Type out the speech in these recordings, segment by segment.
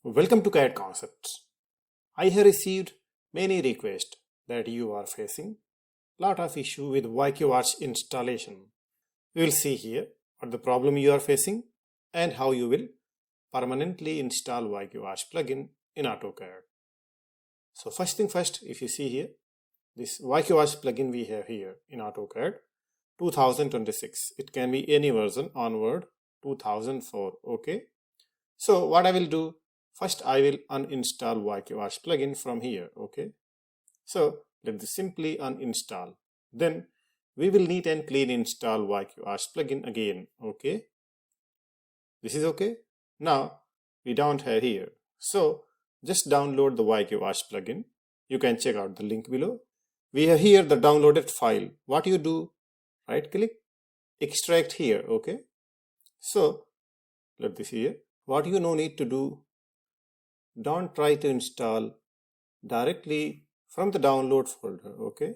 Welcome to CAD Concepts. I have received many requests that you are facing lot of issue with YQArch installation. We will see here what the problem you are facing and how you will permanently install YQArch plugin in AutoCAD. So first thing first, if you see here, this YQArch plugin we have here in AutoCAD 2026. It can be any version onward 2004. Okay. So what I will do, first I will uninstall YQArch plugin from here. Okay. So let this simply uninstall. Then we will neat and clean install YQArch plugin again. Okay. This is okay. Now we don't have here. So just download the YQArch plugin. You can check out the link below. We have here the downloaded file. What you do, right click, extract here. Okay. So let this here. What you no need to do, don't try to install directly from the download folder. Okay.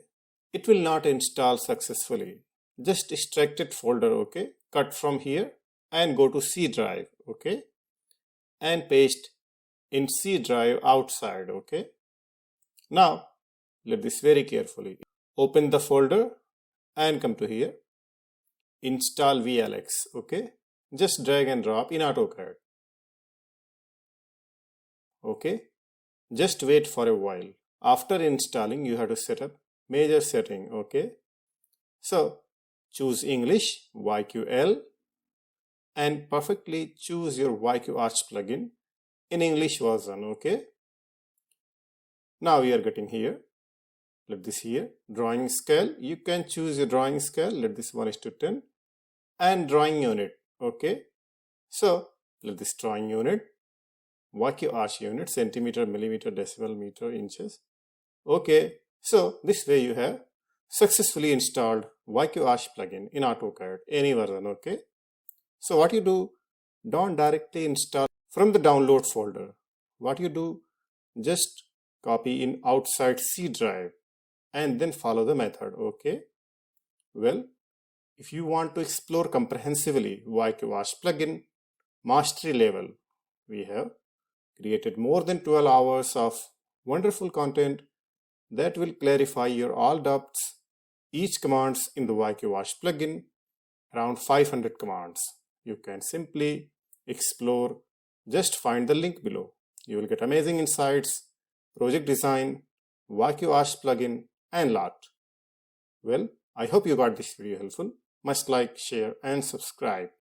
It will not install successfully. Just extracted folder. Okay. Cut from here and go to C drive. Okay. And paste in C drive outside. Okay. Now let this very carefully. Open the folder and come to here. Install VLX. Okay. Just drag and drop in AutoCAD. Okay. Just wait for a while. After installing, you have to set up major setting. Okay. So choose English, YQL, and perfectly choose your YQArch plugin in English version. Okay. Now we are getting here. Let this here. Drawing scale. You can choose your drawing scale. Let this 1:10. And drawing unit. Okay. So let this drawing unit. YQArch unit, centimeter, millimeter, decimal, meter, inches. Okay. So this way you have successfully installed YQArch plugin in AutoCAD, any version. Okay. So what you do, don't directly install from the download folder. What you do, just copy in outside C drive and then follow the method. Okay. Well, if you want to explore comprehensively YQArch plugin mastery level, we have created more than 12 hours of wonderful content that will clarify your all doubts, each commands in the YQArch plugin, around 500 commands. You can simply explore, just find the link below. You will get amazing insights, project design, YQArch plugin, and lot. Well, I hope you got this video helpful. Must like, share, and subscribe.